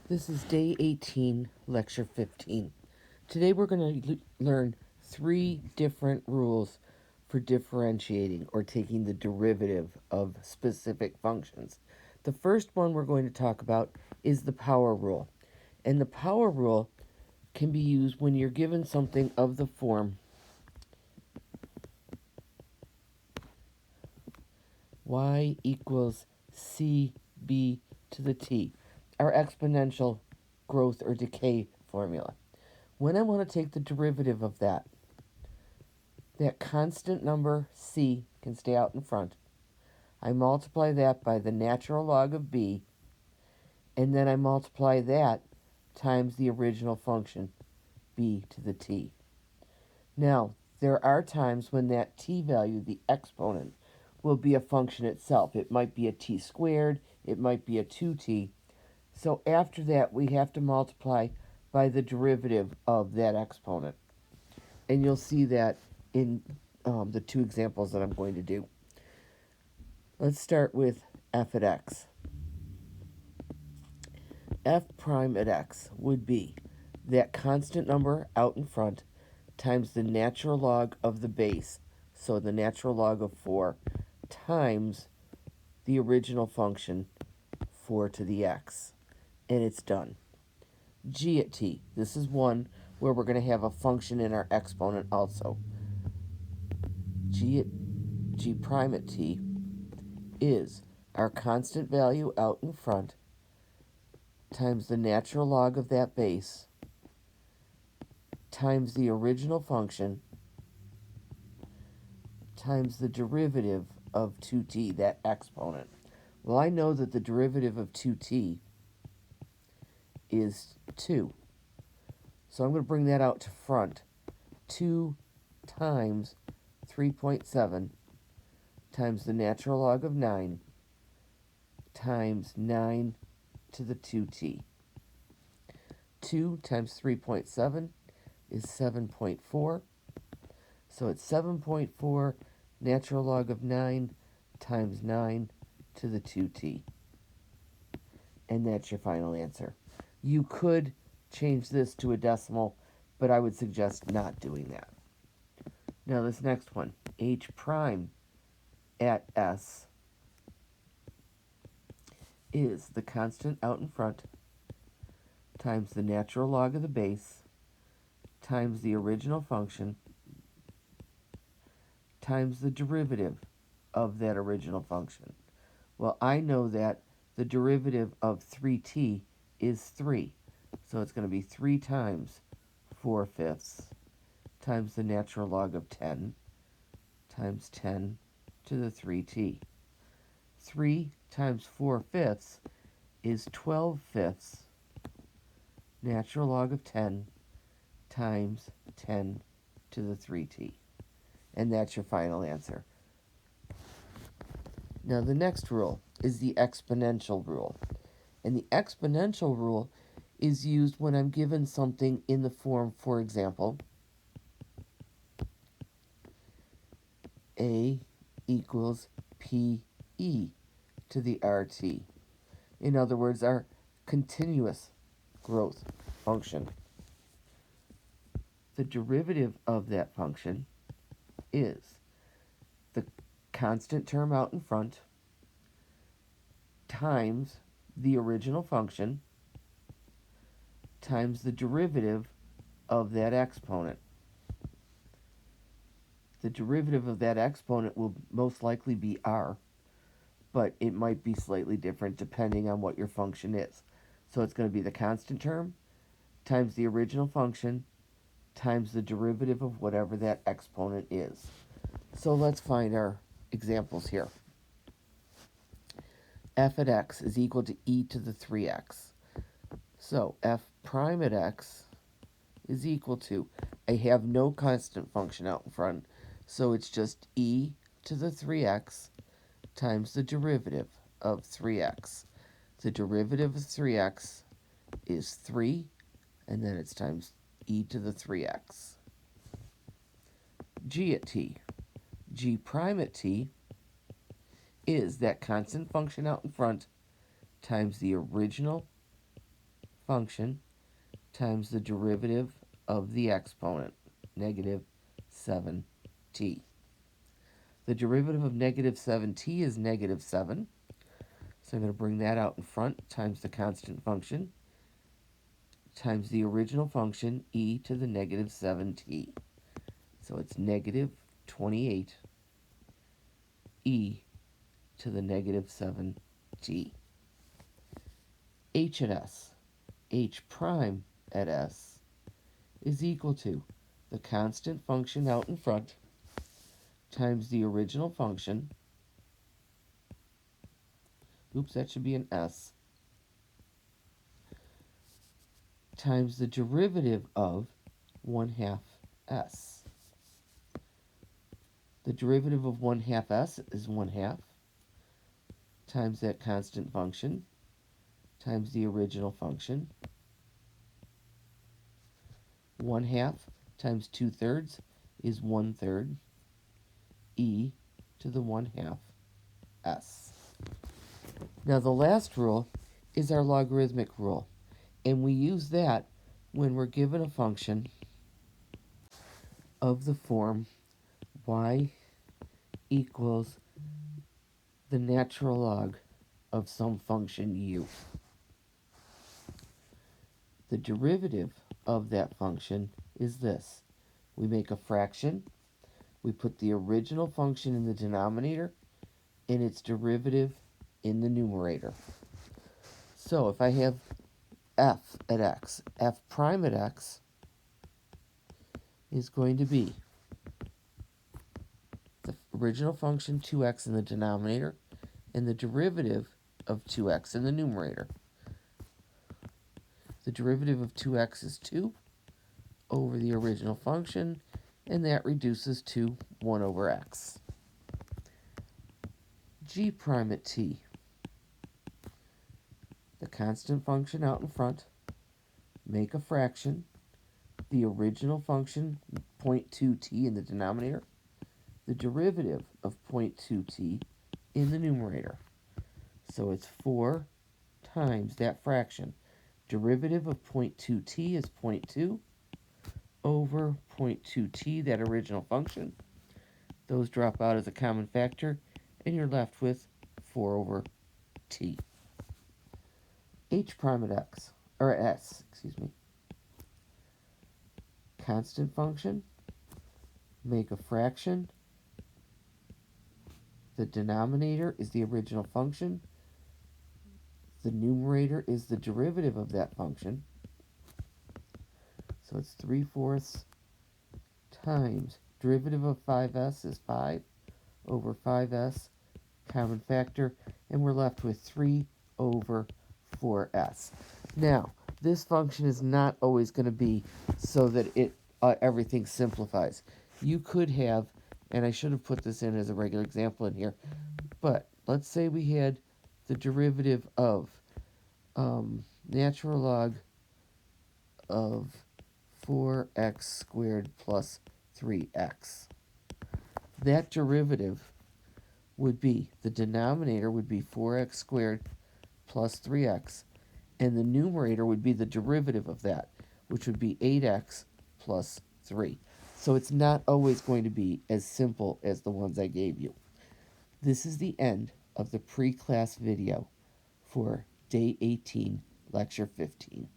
This is day 18, lecture 15. Today we're going to learn 3 different rules for differentiating or taking the derivative of specific functions. The first one we're going to talk about is the power rule. And the power rule can be used when you're given something of the form y equals cb to the t, our exponential growth or decay formula. When I want to take the derivative of that constant number c can stay out in front. I multiply that by the natural log of b, and then I multiply that times the original function, b to the t. Now, there are times when that t value, the exponent, will be a function itself. It might be a t squared, it might be a 2t. So after that, we have to multiply by the derivative of that exponent. And you'll see that in the 2 examples that I'm going to do. Let's start with f at x. F prime at x would be that constant number out in front times the natural log of the base, so the natural log of 4, times the original function, 4 to the x. And it's done. G at t, this is one where we're going to have a function in our exponent also. G prime at t is our constant value out in front times the natural log of that base times the original function times the derivative of 2t, that exponent. Well, I know that the derivative of 2t is 2. So I'm going to bring that out to front. 2 times 3.7 times the natural log of 9 times 9 to the 2t. 2 times 3.7 is 7.4. So it's 7.4 natural log of 9 times 9 to the 2t. And that's your final answer. You could change this to a decimal, but I would suggest not doing that. Now this next one, h prime at s, is the constant out in front times the natural log of the base times the original function times the derivative of that original function. Well, I know that the derivative of 3t is 3. So it's going to be 3 times 4/5 times the natural log of 10 times 10 to the 3t. 3 times 4/5 is 12/5 natural log of 10 times 10 to the 3t. And that's your final answer. Now the next rule is the exponential rule. And the exponential rule is used when I'm given something in the form, for example, a equals pe to the rt. In other words, our continuous growth function. The derivative of that function is the constant term out in front times the original function times the derivative of that exponent. The derivative of that exponent will most likely be r, but it might be slightly different depending on what your function is. So it's going to be the constant term times the original function times the derivative of whatever that exponent is. So let's find our examples here. F at x is equal to e to the 3x. So f prime at x is equal to, I have no constant function out in front, so it's just e to the 3x times the derivative of 3x. The derivative of 3x is 3, and then it's times e to the 3x. G at t. G prime at t is that constant function out in front times the original function times the derivative of the exponent, negative 7t. The derivative of negative 7t is negative 7. So I'm going to bring that out in front times the constant function times the original function e to the negative 7t. So it's negative 28 e to the negative 7t. H at s, h prime at s is equal to the constant function out in front times the original function, oops, that should be an s, times the derivative of 1/2 s. The derivative of 1/2 s is 1/2 times that constant function times the original function. 1/2 times 2/3 is 1/3 e to the 1/2 s. Now the last rule is our logarithmic rule, and we use that when we're given a function of the form y equals the natural log of some function u. The derivative of that function is this. We make a fraction, we put the original function in the denominator, and its derivative in the numerator. So if I have f at x, f prime at x is going to be the original function 2x in the denominator and the derivative of 2x in the numerator. The derivative of 2x is 2 over the original function, and that reduces to 1 over x. G prime at t, the constant function out in front, make a fraction, the original function 0.2t in the denominator, the derivative of 0.2t in the numerator. So it's 4 times that fraction. Derivative of 0.2t is 0.2 over 0.2t, that original function. Those drop out as a common factor, and you're left with 4 over t. H prime at x, or s, excuse me. Constant function, make a fraction. The denominator is the original function. The numerator is the derivative of that function. So it's 3/4 times derivative of 5s is 5 over 5s, common factor, and we're left with 3 over 4s. Now, this function is not always going to be so that everything simplifies. You could have, and I should have put this in as a regular example in here, but let's say we had the derivative of natural log of 4x squared plus 3x. That derivative would be, the denominator would be 4x squared plus 3x, and the numerator would be the derivative of that, which would be 8x plus 3. So it's not always going to be as simple as the ones I gave you. This is the end of the pre-class video for Day 18, Lecture 15.